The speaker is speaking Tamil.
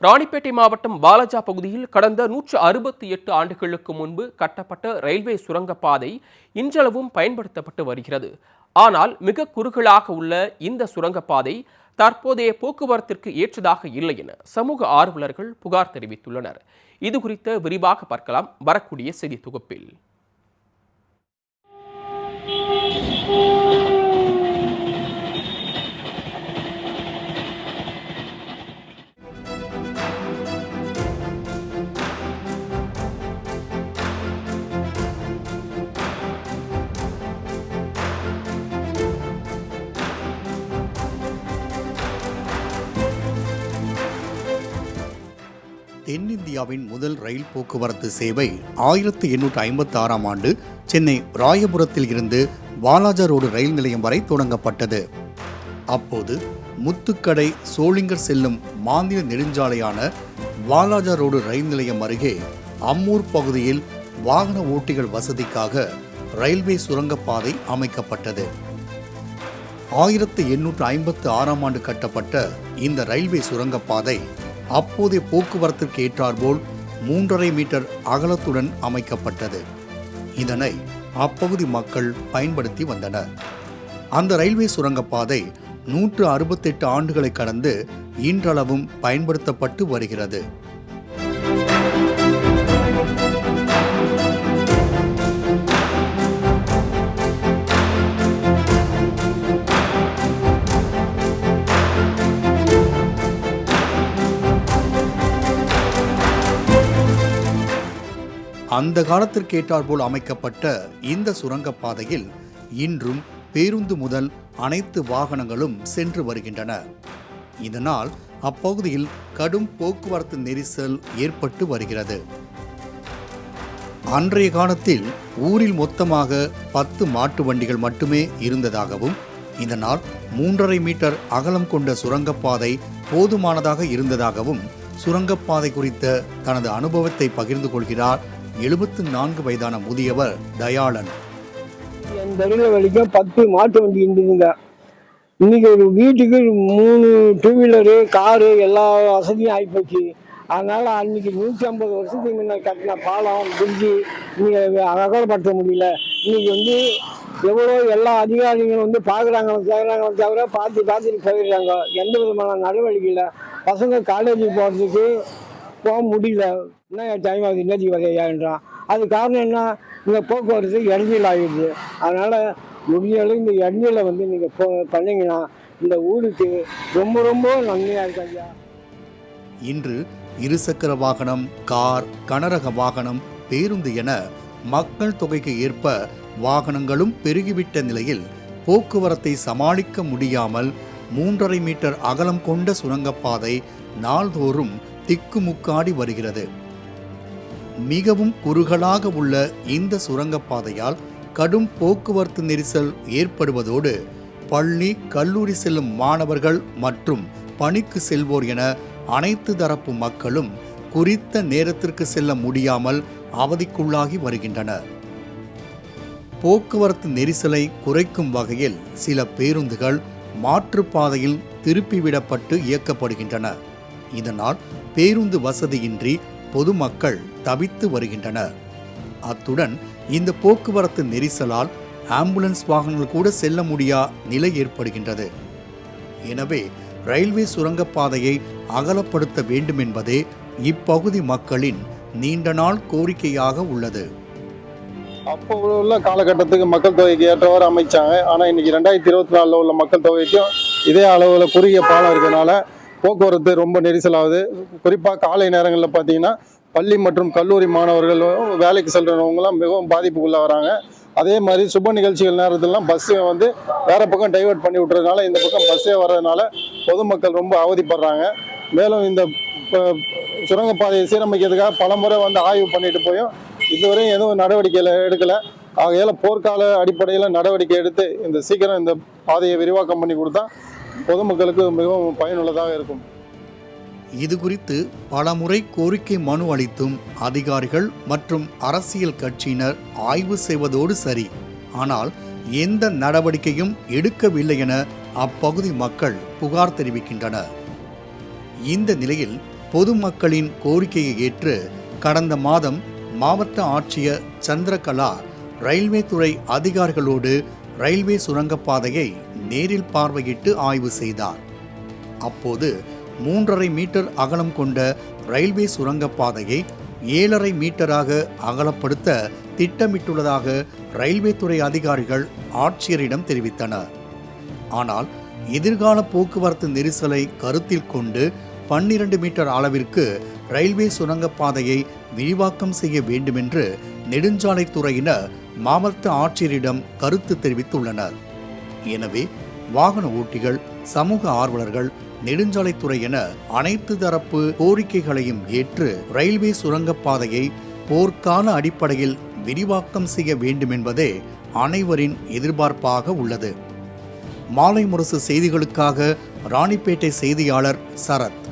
ராணிப்பேட்டை மாவட்டம் வாலாஜா பகுதியில் கடந்த 168 ஆண்டுகளுக்கு முன்பு கட்டப்பட்ட ரயில்வே சுரங்கப்பாதை இன்றளவும் பயன்படுத்தப்பட்டு வருகிறது. ஆனால் மிக குறுகலாக உள்ள இந்த சுரங்கப்பாதை தற்போதைய போக்குவரத்திற்கு ஏற்றதாக இல்லை என சமூக ஆர்வலர்கள் புகார் தெரிவித்துள்ளனர். இது குறித்த விரிவாக பார்க்கலாம் வரக்கூடிய செய்தி தொகுப்பில். தென்னிந்தியாவின் முதல் ரயில் போக்குவரத்து சேவை 1856ஆம் ஆண்டு சென்னை ராயபுரத்தில் இருந்து வாலாஜா ரோடு ரயில் நிலையம் வரை தொடங்கப்பட்டது. அப்போது முத்துக்கடை சோளிங்கர் செல்லும் மாநில நெடுஞ்சாலையான வாலாஜா ரோடு ரயில் நிலையம் அருகே அம்மூர் பகுதியில் வாகன ஓட்டிகள் வசதிக்காக ரயில்வே சுரங்கப்பாதை அமைக்கப்பட்டது. 1856ஆம் ஆண்டு கட்டப்பட்ட இந்த ரயில்வே சுரங்கப்பாதை அப்போதைய போக்குவரத்திற்கு ஏற்றாற்போல் 3.5 மீட்டர் அகலத்துடன் அமைக்கப்பட்டது. இதனை அப்பகுதி மக்கள் பயன்படுத்தி வந்தனர். அந்த ரயில்வே சுரங்கப்பாதை 168 ஆண்டுகளை கடந்து இன்றளவும் பயன்படுத்தப்பட்டு வருகிறது. அந்த காலத்திற்கு ஏற்றாற்போல் அமைக்கப்பட்ட இந்த சுரங்கப்பாதையில் இன்றும் பேருந்து முதல் அனைத்து வாகனங்களும் சென்று வருகின்றன. இதனால் அப்பகுதியில் கடும் போக்குவரத்து நெரிசல் ஏற்பட்டு வருகிறது. அன்றைய காலத்தில் ஊரில் மொத்தமாக 10 மாட்டு வண்டிகள் மட்டுமே இருந்ததாகவும் இதனால் 3.5 மீட்டர் அகலம் கொண்ட சுரங்கப்பாதை போதுமானதாக இருந்ததாகவும் சுரங்கப்பாதை குறித்த தனது அனுபவத்தை பகிர்ந்து கொள்கிறார் 74 வயதான முதியவர் தயாளன். இந்த வரைக்கும் 10 மாட்டு வண்டி இருந்ததுங்க. இன்னைக்கு ஒரு வீட்டுக்கு 3 டூ வீலரு காரு எல்லா வசதியும் ஆகிப்போச்சு. அதனால அன்னைக்கு 150 வருஷத்துக்கு முன்ன கட்டின பாலம் பிரிட்ஜி இன்னைக்கு அகலப்படுத்த முடியல. இன்னைக்கு எவ்வளோ எல்லா அதிகாரிகளும் பார்க்குறாங்களோ தவிர பார்த்துட்டு போயிடுறாங்க. எந்த விதமான நடவடிக்கை இல்லை. பசங்க காலேஜுக்கு போகிறதுக்கு போக முடியல. என்ன டைம் ஆகுது இன்னைக்கு வரையான்றான். அது காரணம் என்ன, இந்த போக்குவரத்து இடைஞ்சல் ஆகிடுது. அதனால் முடிஞ்சாலும் இந்த இடைஞ்சலை நீங்கள் பண்ணிங்கன்னா இந்த ஊருக்கு ரொம்ப ரொம்ப நன்மையாக இருக்கு ஐயா. இன்று இருசக்கர வாகனம், கார், கனரக வாகனம், பேருந்து என மக்கள் தொகைக்கு ஏற்ப வாகனங்களும் பெருகிவிட்ட நிலையில் போக்குவரத்தை சமாளிக்க முடியாமல் 3.5 மீட்டர் அகலம் கொண்ட சுரங்கப்பாதை நாள்தோறும் திக்குமுக்காடி வருகிறது. மிகவும் குறுகலாக உள்ள இந்த சுரங்கப்பாதையால் கடும் போக்குவரத்து நெரிசல் ஏற்படுவதோடு பள்ளி, கல்லூரி செல்லும் மாணவர்கள் மற்றும் பணிக்கு செல்வோர் என அனைத்து தரப்பு மக்களும் குறித்த நேரத்திற்கு செல்ல முடியாமல் அவதிக்குள்ளாகி வருகின்றனர். போக்குவரத்து நெரிசலை குறைக்கும் வகையில் சில பேருந்துகள் மாற்றுப்பாதையில் திருப்பிவிடப்பட்டு இயக்கப்படுகின்றன. இதனால் பேருந்து வசதியின்றி பொதுமக்கள் தவித்து வருகின்றனர். அத்துடன் இந்த போக்குவரத்து நெரிசலால் ஆம்புலன்ஸ் வாகனங்கள் கூட செல்ல முடியா நிலை ஏற்படுகின்றது. எனவே ரயில்வே சுரங்கப்பாதையை அகலப்படுத்த வேண்டும் என்பதே இப்பகுதி மக்களின் நீண்ட நாள் கோரிக்கையாக உள்ளது. அப்போ உள்ள காலகட்டத்துக்கு மக்கள் தொகைக்கு ஏற்றவாறு அமைச்சாங்க. ஆனால் இன்னைக்கு 2024 உள்ள மக்கள் தொகைக்கும் இதே அளவில் குறுகிய பாலம் இருக்கிறதுனால போக்குவரத்து ரொம்ப நெரிசலாகுது. குறிப்பாக காலை நேரங்களில் பார்த்தீங்கன்னா பள்ளி மற்றும் கல்லூரி மாணவர்கள் வேலைக்கு செல்றவங்களாம் மிகவும் பாதிப்புக்குள்ள வராங்க. அதே மாதிரி சுப நிகழ்ச்சிகள் நேரத்திலாம் பஸ்ஸு வேற பக்கம் டைவர்ட் பண்ணி விட்டுறதுனால இந்த பக்கம் பஸ்ஸே வர்றதுனால பொதுமக்கள் ரொம்ப அவதிப்படுறாங்க. மேலும் இந்த சுரங்கப்பாதையை சீரமைக்கிறதுக்காக பல முறை ஆய்வு பண்ணிட்டு போயும் இதுவரையும் எதுவும் நடவடிக்கைகள் எடுக்கலை. ஆகையால் போர்க்கால அடிப்படையில் நடவடிக்கை எடுத்து இந்த சீக்கிரம் இந்த பாதையை விரிவாக்கம் பண்ணி கொடுத்தா பொதுமக்களுக்கு மிகவும் பயனுள்ளதாக இருக்கும். இது குறித்து பலமுறை கோரிக்கை மனு அளித்தும் அதிகாரிகள் மற்றும் அரசியல் கட்சியினர் ஆய்வு செய்வதோடு சரி, ஆனால் எந்த நடவடிக்கையும் எடுக்கவில்லை என அப்பகுதி மக்கள் புகார் தெரிவிக்கின்றனர். இந்த நிலையில் பொதுமக்களின் கோரிக்கையை ஏற்று கடந்த மாதம் மாவட்ட ஆட்சியர் சந்திரகலா ரயில்வே துறை அதிகாரிகளோடு ரயில்வே சுரங்கப்பாதையை நேரில் பார்வையிட்டு ஆய்வு செய்தார். அப்போது 3.5 மீட்டர் அகலம் கொண்ட ரயில்வே சுரங்கப்பாதையை 7.5 மீட்டராக அகலப்படுத்த திட்டமிட்டுள்ளதாக ரயில்வே துறை அதிகாரிகள் ஆட்சியரிடம் தெரிவித்தனர். ஆனால் எதிர்கால போக்குவரத்து நெரிசலை கருத்தில் கொண்டு 12 மீட்டர் அளவிற்கு ரயில்வே சுரங்கப்பாதையை விரிவாக்கம் செய்ய வேண்டுமென்று நெடுஞ்சாலைத்துறையினர் மாவட்ட ஆட்சியரிடம் கருத்து தெரிவித்துள்ளனர். எனவே வாகன ஓட்டிகள், சமூக ஆர்வலர்கள், நெடுஞ்சாலைத்துறை என அனைத்து தரப்பு கோரிக்கைகளையும் ஏற்று ரயில்வே சுரங்கப்பாதையை போர்க்கால அடிப்படையில் விரிவாக்கம் செய்ய வேண்டும் என்பதே அனைவரின் எதிர்பார்ப்பாக உள்ளது. மாலை முரசு செய்திகளுக்காக ராணிப்பேட்டை செய்தியாளர் சரத்.